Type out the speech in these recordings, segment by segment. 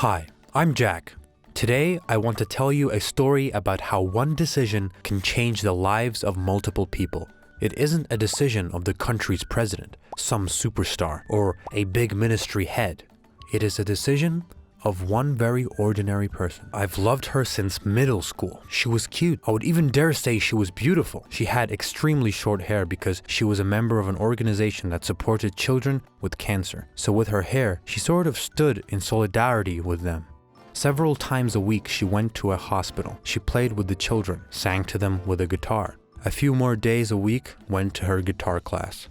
Hi, I'm Jack. Today, I want to tell you a story about how one decision can change the lives of multiple people. It isn't a decision of the country's president, some superstar, or a big ministry head. It is a decision of one very ordinary person. I've loved her since middle school. She was cute. I would even dare say she was beautiful. She had extremely short hair because she was a member of an organization that supported children with cancer. So with her hair, she sort of stood in solidarity with them. Several times a week, she went to a hospital. She played with the children, sang to them with a guitar. A few more days a week, went to her guitar class.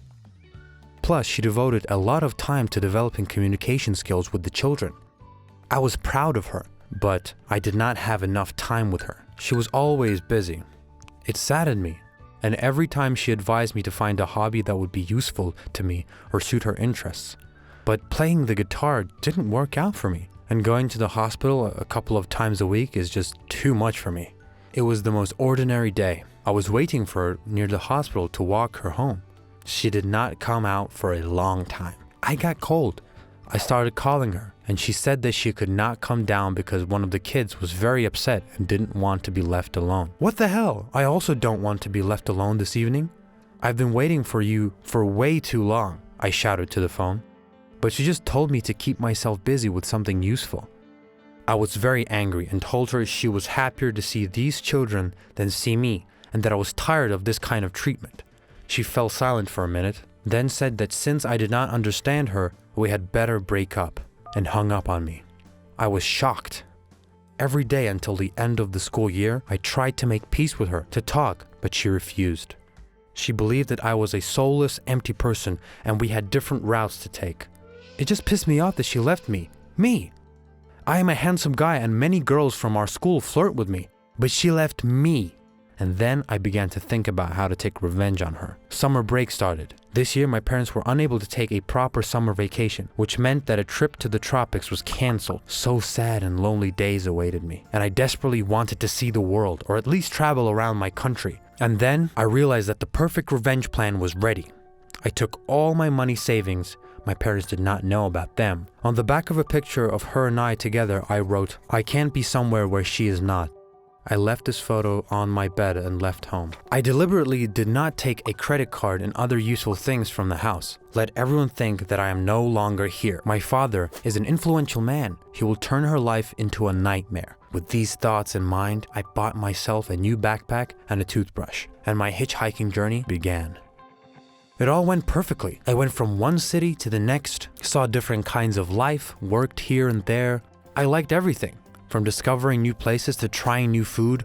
Plus, she devoted a lot of time to developing communication skills with the children. I was proud of her, but I did not have enough time with her. She was always busy. It saddened me, and every time she advised me to find a hobby that would be useful to me or suit her interests. But playing the guitar didn't work out for me, and going to the hospital a couple of times a week is just too much for me. It was the most ordinary day. I was waiting for her near the hospital to walk her home. She did not come out for a long time. I got cold. I started calling her, and she said that she could not come down because one of the kids was very upset and didn't want to be left alone. What the hell? I also don't want to be left alone this evening. I've been waiting for you for way too long, I shouted to the phone. But she just told me to keep myself busy with something useful. I was very angry and told her she was happier to see these children than see me, and that I was tired of this kind of treatment. She fell silent for a minute, then said that since I did not understand her, we had better break up, and hung up on me. I was shocked. Every day until the end of the school year, I tried to make peace with her, to talk, but she refused. She believed that I was a soulless, empty person, and we had different routes to take. It just pissed me off that she left me. Me! I am a handsome guy and many girls from our school flirt with me, but she left me. And then I began to think about how to take revenge on her. Summer break started. This year, my parents were unable to take a proper summer vacation, which meant that a trip to the tropics was canceled. So sad and lonely days awaited me, and I desperately wanted to see the world, or at least travel around my country. And then I realized that the perfect revenge plan was ready. I took all my money savings. My parents did not know about them. On the back of a picture of her and I together, I wrote, "I can't be somewhere where she is not." I left this photo on my bed and left home. I deliberately did not take a credit card and other useful things from the house. Let everyone think that I am no longer here. My father is an influential man. He will turn her life into a nightmare. With these thoughts in mind, I bought myself a new backpack and a toothbrush, and my hitchhiking journey began. It all went perfectly. I went from one city to the next, saw different kinds of life, worked here and there. I liked everything, from discovering new places to trying new food.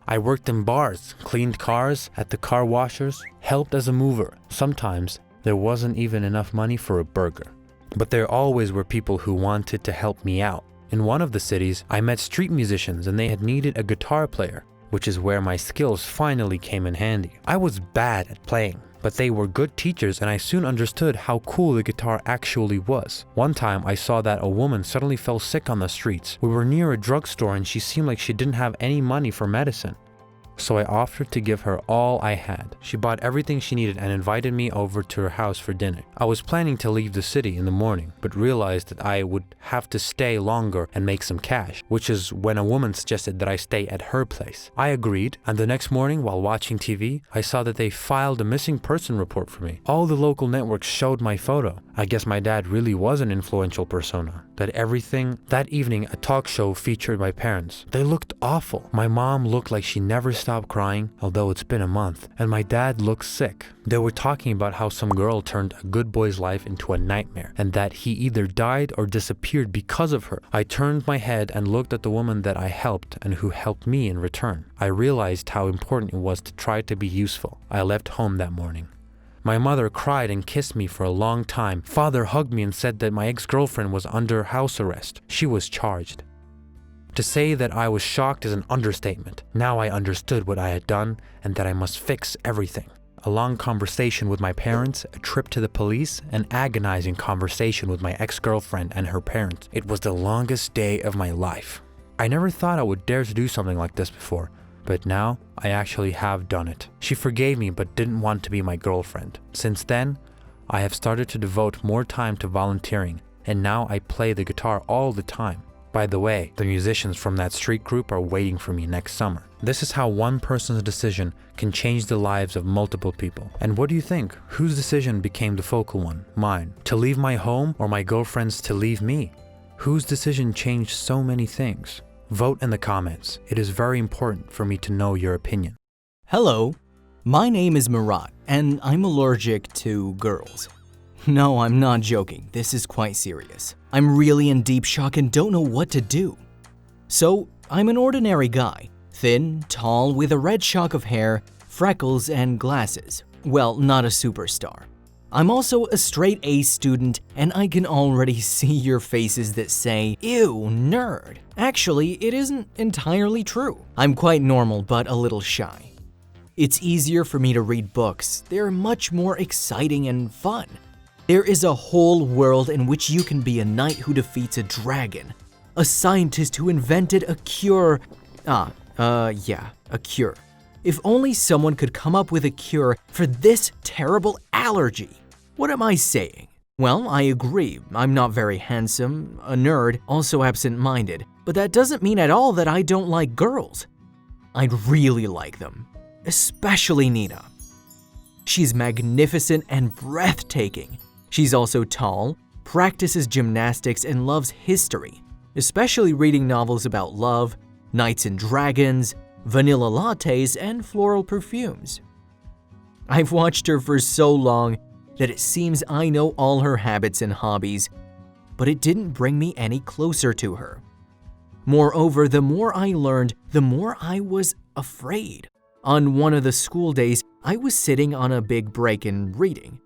I worked in bars, cleaned cars at the car washers, helped as a mover. Sometimes there wasn't even enough money for a burger. But there always were people who wanted to help me out. In one of the cities, I met street musicians and they had needed a guitar player, which is where my skills finally came in handy. I was bad at playing, but they were good teachers and I soon understood how cool the guitar actually was. One time I saw that a woman suddenly fell sick on the streets. We were near a drugstore and she seemed like she didn't have any money for medicine. So I offered to give her all I had. She bought everything she needed and invited me over to her house for dinner. I was planning to leave the city in the morning, but realized that I would have to stay longer and make some cash, which is when a woman suggested that I stay at her place. I agreed, and the next morning while watching TV, I saw that they filed a missing person report for me. All the local networks showed my photo. I guess my dad really was an influential persona. That evening, a talk show featured my parents. They looked awful. My mom looked like she never stopped crying, although it's been a month, and my dad looked sick. They were talking about how some girl turned a good boy's life into a nightmare, and that he either died or disappeared because of her. I turned my head and looked at the woman that I helped and who helped me in return. I realized how important it was to try to be useful. I left home that morning. My mother cried and kissed me for a long time. Father hugged me and said that my ex-girlfriend was under house arrest. She was charged. To say that I was shocked is an understatement. Now I understood what I had done and that I must fix everything. A long conversation with my parents, a trip to the police, an agonizing conversation with my ex-girlfriend and her parents. It was the longest day of my life. I never thought I would dare to do something like this before. But now, I actually have done it. She forgave me but didn't want to be my girlfriend. Since then, I have started to devote more time to volunteering, and now I play the guitar all the time. By the way, the musicians from that street group are waiting for me next summer. This is how one person's decision can change the lives of multiple people. And what do you think? Whose decision became the focal one? Mine. To leave my home, or my girlfriend's to leave me? Whose decision changed so many things? Vote in the comments. It is very important for me to know your opinion. Hello, my name is Murat, and I'm allergic to girls. No, I'm not joking. This is quite serious. I'm really in deep shock and don't know what to do. So, I'm an ordinary guy, thin, tall, with a red shock of hair, freckles, and glasses. Well, not a superstar. I'm also a straight A student, and I can already see your faces that say, "Ew, nerd." Actually, it isn't entirely true. I'm quite normal, but a little shy. It's easier for me to read books. They're much more exciting and fun. There is a whole world in which you can be a knight who defeats a dragon, a scientist who invented a cure. A cure. If only someone could come up with a cure for this terrible allergy. What am I saying? Well, I agree. I'm not very handsome, a nerd, also absent-minded, but that doesn't mean at all that I don't like girls. I'd really like them, especially Nina. She's magnificent and breathtaking. She's also tall, practices gymnastics, and loves history, especially reading novels about love, knights and dragons, vanilla lattes, and floral perfumes. I've watched her for so long that it seems I know all her habits and hobbies, but it didn't bring me any closer to her. Moreover, the more I learned, the more I was afraid. On one of the school days, I was sitting on a big break and reading.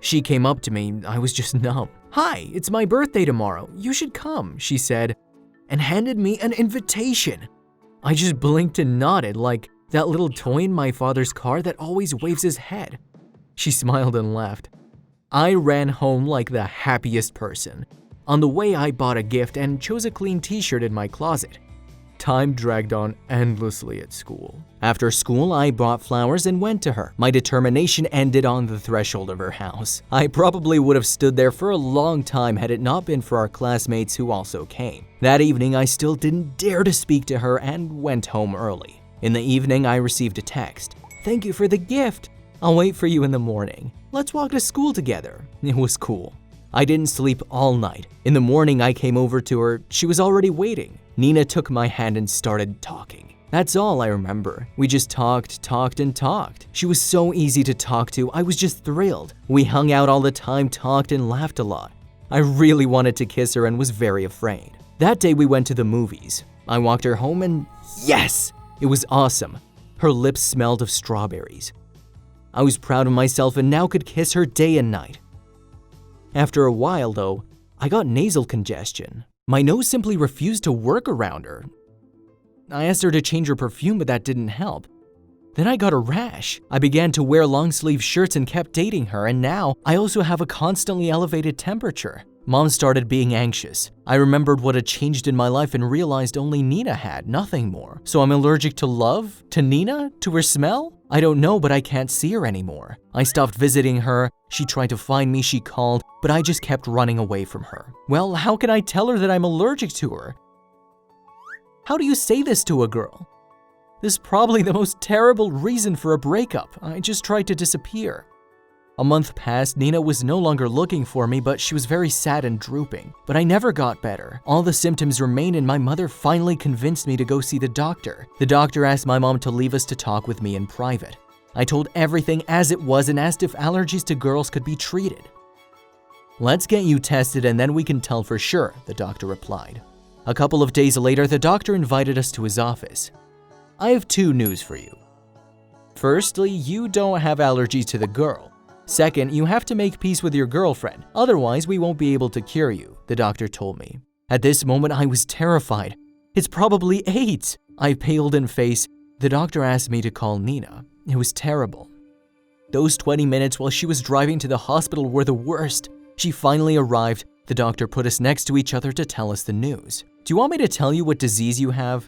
She came up to me, I was just numb. "Hi, it's my birthday tomorrow. You should come," she said, and handed me an invitation. I just blinked and nodded like that little toy in my father's car that always waves his head. She smiled and laughed. I ran home like the happiest person. On the way, I bought a gift and chose a clean t-shirt in my closet. Time dragged on endlessly at school. After school, I bought flowers and went to her. My determination ended on the threshold of her house. I probably would have stood there for a long time had it not been for our classmates who also came. That evening, I still didn't dare to speak to her and went home early. In the evening, I received a text. "Thank you for the gift. I'll wait for you in the morning. Let's walk to school together." It was cool. I didn't sleep all night. In the morning, I came over to her. She was already waiting. Nina took my hand and started talking. That's all I remember. We just talked. She was so easy to talk to, I was just thrilled. We hung out all the time, talked, and laughed a lot. I really wanted to kiss her and was very afraid. That day we went to the movies. I walked her home and yes! It was awesome. Her lips smelled of strawberries. I was proud of myself and now could kiss her day and night. After a while though, I got nasal congestion. My nose simply refused to work around her. I asked her to change her perfume, but that didn't help. Then I got a rash. I began to wear long-sleeve shirts and kept dating her, and now I also have a constantly elevated temperature. Mom started being anxious. I remembered what had changed in my life and realized only Nina had, nothing more. So I'm allergic to love? To Nina? To her smell? I don't know, but I can't see her anymore. I stopped visiting her. She tried to find me, she called, but I just kept running away from her. Well, how can I tell her that I'm allergic to her? How do you say this to a girl? This is probably the most terrible reason for a breakup. I just tried to disappear. A month passed, Nina was no longer looking for me, but she was very sad and drooping. But I never got better. All the symptoms remained and my mother finally convinced me to go see the doctor. The doctor asked my mom to leave us to talk with me in private. I told everything as it was and asked if allergies to girls could be treated. "Let's get you tested and then we can tell for sure," the doctor replied. A couple of days later, the doctor invited us to his office. "I have 2 news for you. Firstly, you don't have allergies to the girl. Second, you have to make peace with your girlfriend, otherwise we won't be able to cure you," the doctor told me. At this moment, I was terrified. It's probably AIDS. I paled in face. The doctor asked me to call Nina. It was terrible. Those 20 minutes while she was driving to the hospital were the worst. She finally arrived. The doctor put us next to each other to tell us the news. "Do you want me to tell you what disease you have?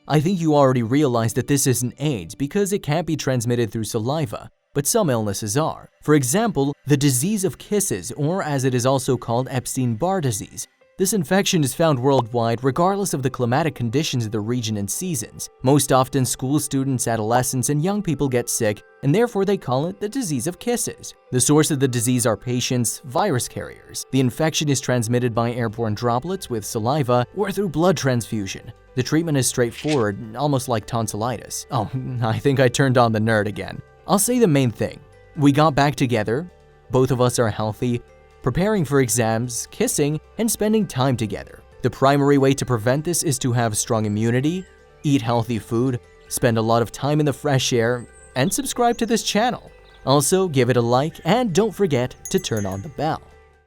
I think you already realized that this isn't AIDS because it can't be transmitted through saliva. but some illnesses are. For example, the disease of kisses, or as it is also called, Epstein-Barr disease. This infection is found worldwide regardless of the climatic conditions of the region and seasons. Most often, school students, adolescents, and young people get sick, and therefore they call it the disease of kisses. The source of the disease are patients, virus carriers. The infection is transmitted by airborne droplets with saliva or through blood transfusion. The treatment is straightforward, almost like tonsillitis. Oh, I think I turned on the nerd again. I'll say the main thing. We got back together, both of us are healthy, preparing for exams, kissing, and spending time together. The primary way to prevent this is to have strong immunity, eat healthy food, spend a lot of time in the fresh air, and subscribe to this channel. Also, give it a like and don't forget to turn on the bell.